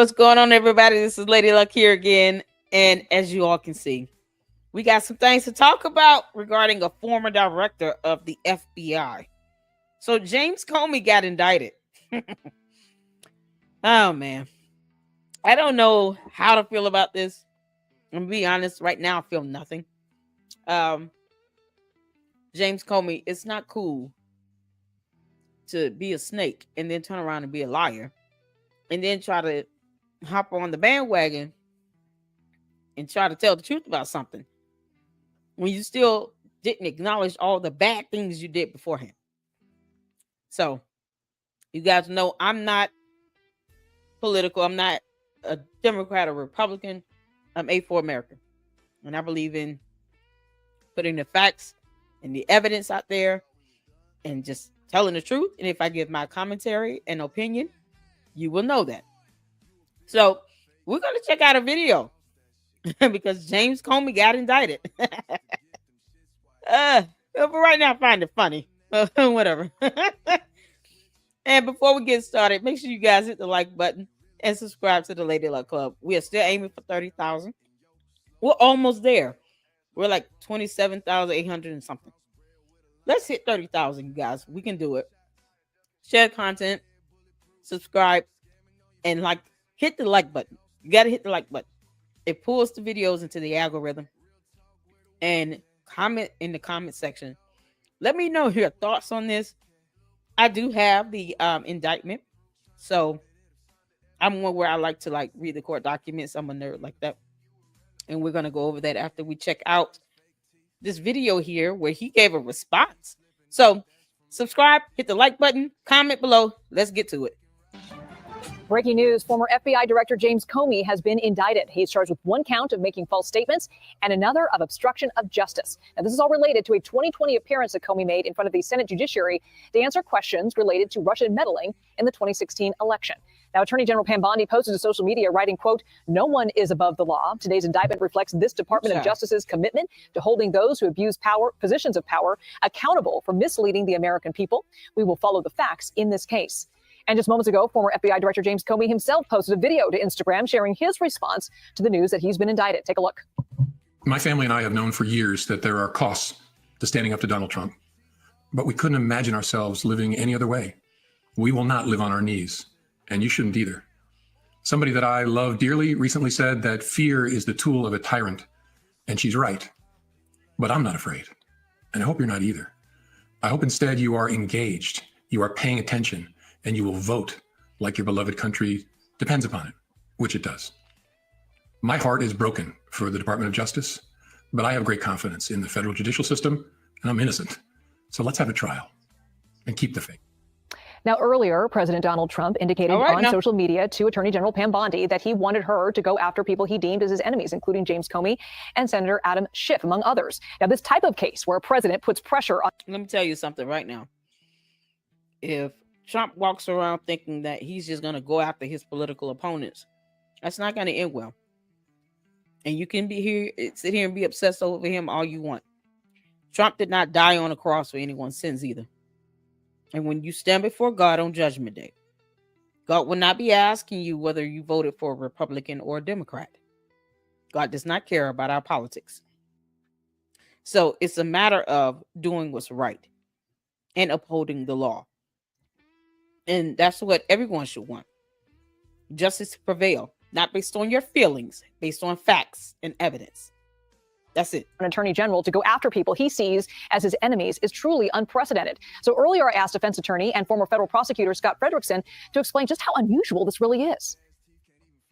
What's going on, everybody? This is Lady Luck here again. And as you all can see, we got some things to talk about regarding a former director of the FBI. So James Comey got indicted. Oh, man. I don't know how to feel about this. I'm going to be honest. Right now, I feel nothing. James Comey, it's not cool to be a snake and then turn around and be a liar and then try to hop on the bandwagon and try to tell the truth about something when you still didn't acknowledge all the bad things you did beforehand. So you guys know I'm not political. I'm not a Democrat or Republican. I'm A for America. And I believe in putting the facts and the evidence out there and just telling the truth. And if I give my commentary and opinion, you will know that. So we're going to check out a video because James Comey got indicted. But right now, I find it funny. Whatever. And before we get started, make sure you guys hit the like button and subscribe to the Lady Luck Club. We are still aiming for 30,000. We're almost there. We're like 27,800 and something. Let's hit 30,000, you guys. We can do it. Share content, subscribe, and hit the like button. You got to hit the like button. It pulls the videos into the algorithm. And comment in the comment section. Let me know your thoughts on this. I do have the indictment. So I'm one where I like to read the court documents. I'm a nerd like that. And we're going to go over that after we check out this video here where he gave a response. So subscribe, hit the like button, comment below. Let's get to it. Breaking news, former FBI Director James Comey has been indicted. He is charged with one count of making false statements and another of obstruction of justice. Now, this is all related to a 2020 appearance that Comey made in front of the Senate Judiciary to answer questions related to Russian meddling in the 2016 election. Now, Attorney General Pam Bondi posted to social media writing, quote, "No one is above the law. Today's indictment reflects this Department of Justice's commitment to holding those who abuse positions of power accountable for misleading the American people. We will follow the facts in this case." And just moments ago, former FBI Director James Comey himself posted a video to Instagram sharing his response to the news that he's been indicted. Take a look. My family and I have known for years that there are costs to standing up to Donald Trump, but we couldn't imagine ourselves living any other way. We will not live on our knees, and you shouldn't either. Somebody that I love dearly recently said that fear is the tool of a tyrant, and she's right. But I'm not afraid, and I hope you're not either. I hope instead you are engaged, you are paying attention, and you will vote like your beloved country depends upon it, which it does. My heart is broken for the Department of Justice, but I have great confidence in the federal judicial system, and I'm innocent. So let's have a trial and keep the faith. Now, earlier, President Donald Trump indicated on social media to Attorney General Pam Bondi that he wanted her to go after people he deemed as his enemies, including James Comey and Senator Adam Schiff, among others. Now, this type of case where a president puts pressure on... Let me tell you something right now. If Trump walks around thinking that he's just going to go after his political opponents, that's not going to end well. And you can sit here and be obsessed over him all you want. Trump did not die on a cross for anyone's sins either. And when you stand before God on Judgment Day, God will not be asking you whether you voted for a Republican or a Democrat. God does not care about our politics. So it's a matter of doing what's right and upholding the law. And that's what everyone should want. Justice to prevail, not based on your feelings, based on facts and evidence. That's it. An attorney general to go after people he sees as his enemies is truly unprecedented. So earlier I asked defense attorney and former federal prosecutor Scott Frederickson to explain just how unusual this really is.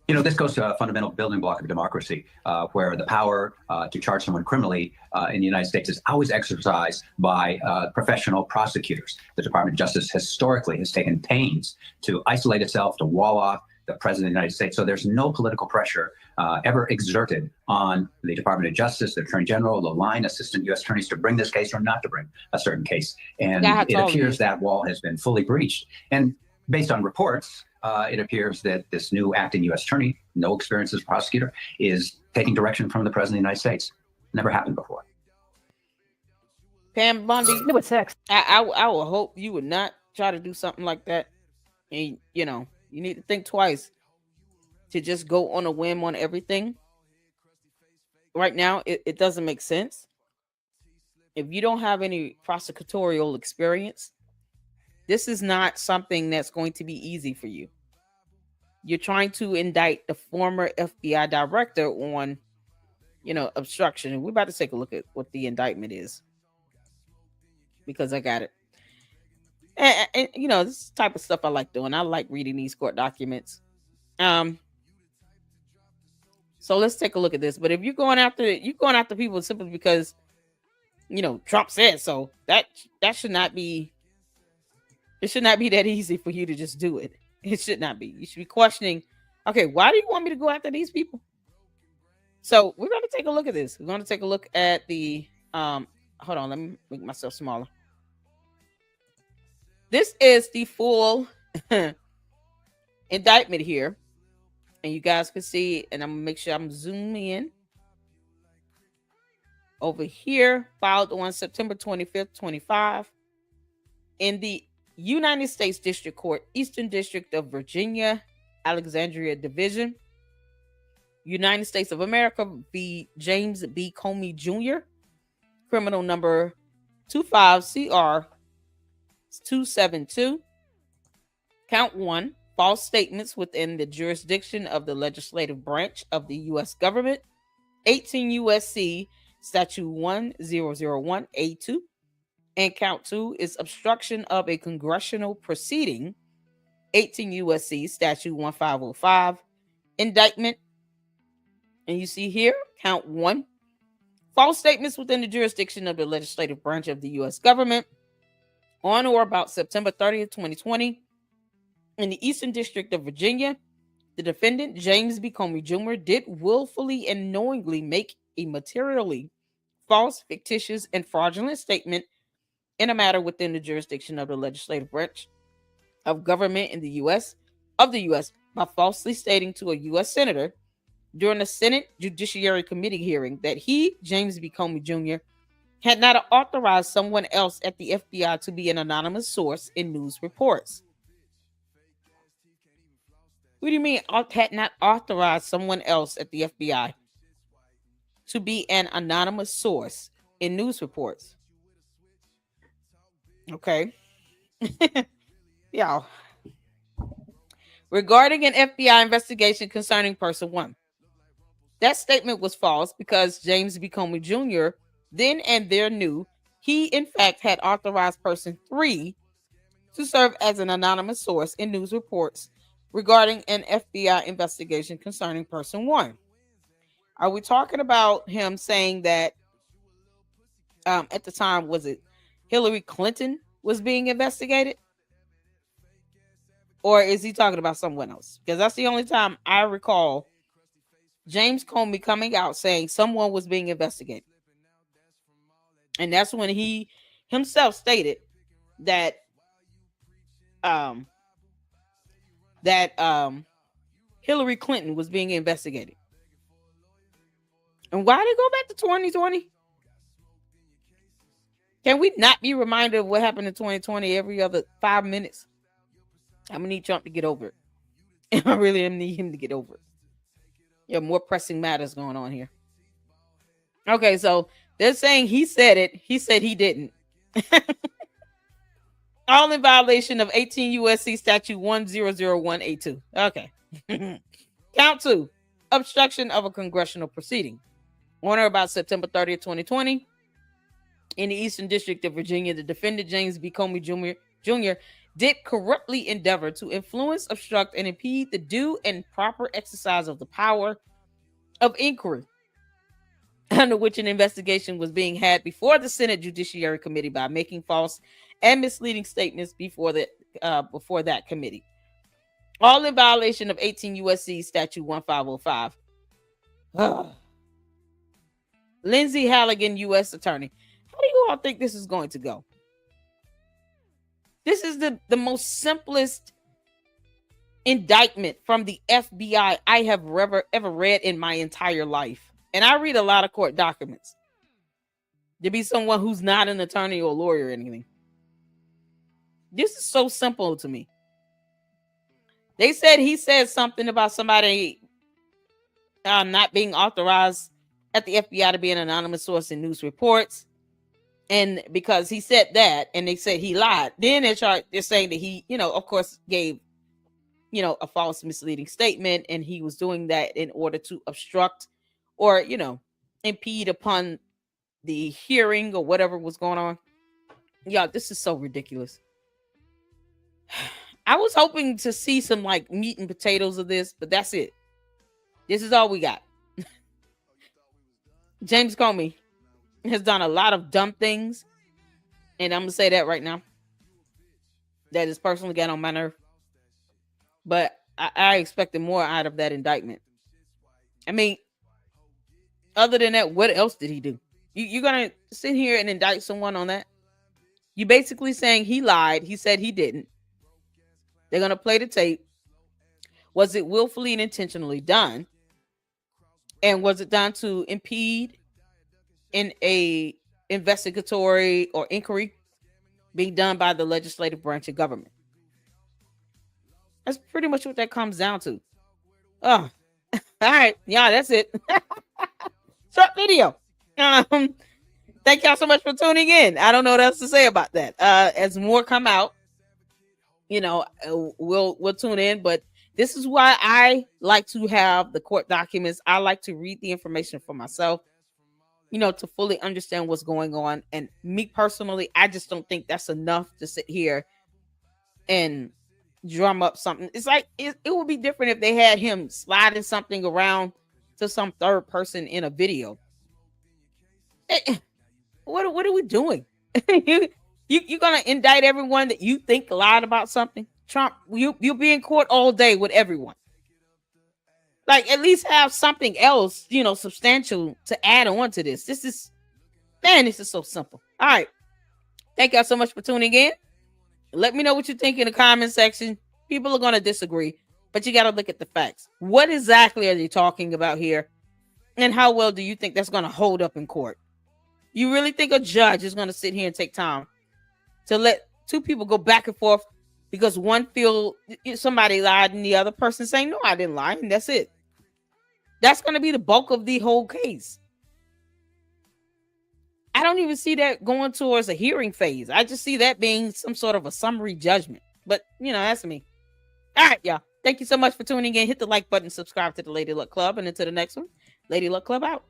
You know, this goes to a fundamental building block of democracy, where the power to charge someone criminally in the United States is always exercised by professional prosecutors. The Department of Justice historically has taken pains to isolate itself, to wall off the President of the United States. So there's no political pressure ever exerted on the Department of Justice, the Attorney General, the line assistant U.S. attorneys to bring this case or not to bring a certain case. And it appears that wall has been fully breached. And based on reports, it appears that this new acting U.S. attorney, no experience as a prosecutor, is taking direction from the President of the United States. Never happened before. Pam Bondi, With sex. I will hope you would not try to do something like that. And, you know, you need to think twice. to just go on a whim on everything right now, it doesn't make sense. If you don't have any prosecutorial experience, this is not something that's going to be easy for you. You're trying to indict the former FBI director on, obstruction. And we're about to take a look at what the indictment is, because I got it. And this type of stuff I like doing. I like reading these court documents. So let's take a look at this. But if you're going after people simply because Trump said so, that should not be. It should not be that easy for you to just do it. It should not be. You should be questioning, okay, why do you want me to go after these people? So we're going to take a look at this. We're going to take a look at the, hold on, let me make myself smaller. This is the full indictment here. And you guys can see, and I'm going to make sure I'm zooming in. Over here, filed on September 25th, 25, in the United States District Court, Eastern District of Virginia, Alexandria Division, United States of America v. James B. Comey Jr., criminal number 25CR272, count 1, false statements within the jurisdiction of the legislative branch of the U.S. government, 18 U.S.C. Statute 1001A2, and count 2 is obstruction of a congressional proceeding, 18 U.S.C. Statute 1505, indictment. And you see here, count 1, false statements within the jurisdiction of the legislative branch of the U.S. government on or about September 30th, 2020, in the Eastern District of Virginia. The defendant, James B. Comey Jr., did willfully and knowingly make a materially false, fictitious, and fraudulent statement in a matter within the jurisdiction of the legislative branch of government in the U.S. by falsely stating to a U.S. senator during the Senate Judiciary Committee hearing that he, James B. Comey Jr., had not authorized someone else at the FBI to be an anonymous source in news reports. What do you mean had not authorized someone else at the FBI to be an anonymous source in news reports? Okay. Yeah. Regarding an FBI investigation concerning person 1. That statement was false because James B. Comey Jr. then and there knew he, in fact, had authorized person 3 to serve as an anonymous source in news reports regarding an FBI investigation concerning person 1. Are we talking about him saying that at the time, was it Hillary Clinton was being investigated? Or is he talking about someone else? Because that's the only time I recall James Comey coming out saying someone was being investigated. And that's when he himself stated that Hillary Clinton was being investigated. And why did it go back to 2020? Can we not be reminded of what happened in 2020 every other 5 minutes? I'm going to need Trump to get over it. I really need him to get over it. There are more pressing matters going on here. Okay, so they're saying he said it. He said he didn't. All in violation of 18 U.S.C. Statute 1001A2. Okay. Count 2. Obstruction of a congressional proceeding. On or about September 30th, 2020, in the Eastern District of Virginia, the defendant, James B. Comey Jr., did corruptly endeavor to influence, obstruct, and impede the due and proper exercise of the power of inquiry, under which an investigation was being had before the Senate Judiciary Committee by making false and misleading statements before that committee. All in violation of 18 U.S.C. Statute 1505. Lindsay Halligan, U.S. Attorney. How do you all think this is going to go? This is the most simplest indictment from the FBI I have ever read in my entire life. And I read a lot of court documents. To be someone who's not an attorney or lawyer or anything. This is so simple to me. They said he said something about somebody not being authorized at the FBI to be an anonymous source in news reports. And because he said that, and they said he lied, then they're saying that he, of course, gave, a false misleading statement, and he was doing that in order to obstruct or, impede upon the hearing or whatever was going on. Yeah, this is so ridiculous. I was hoping to see some like meat and potatoes of this, but that's it. This is all we got. James Comey has done a lot of dumb things, and I'm gonna say that right now. That has personally got on my nerve. But I expected more out of that indictment. I mean, other than that, what else did he do? You're gonna sit here and indict someone on that? You basically saying he lied. He said he didn't. They're gonna play the tape. Was it willfully and intentionally done? And was it done to impede in a investigatory or inquiry being done by the legislative branch of government? That's pretty much what that comes down to. Oh, all right. Yeah, that's it. Short video. Thank y'all so much for tuning in. I don't know what else to say about that. As more come out, we'll tune in. But this is why I like to have the court documents. I like to read the information for myself, to fully understand what's going on. And me personally, I just don't think that's enough to sit here and drum up something. It's like it would be different if they had him sliding something around to some third person in a video. What are we doing? You're gonna indict everyone that you think lied about something? Trump, you'll be in court all day with everyone. Like, at least have something else, substantial to add on to this. This is so simple. All right. Thank y'all so much for tuning in. Let me know what you think in the comment section. People are going to disagree, but you got to look at the facts. What exactly are they talking about here? And how well do you think that's going to hold up in court? You really think a judge is going to sit here and take time to let two people go back and forth because one feel somebody lied and the other person saying, no, I didn't lie, and that's it? That's going to be the bulk of the whole case. I don't even see that going towards a hearing phase. I just see that being some sort of a summary judgment. But, that's me. All right, y'all. Thank you so much for tuning in. Hit the like button, subscribe to the Lady Luck Club, and until the next one, Lady Luck Club out.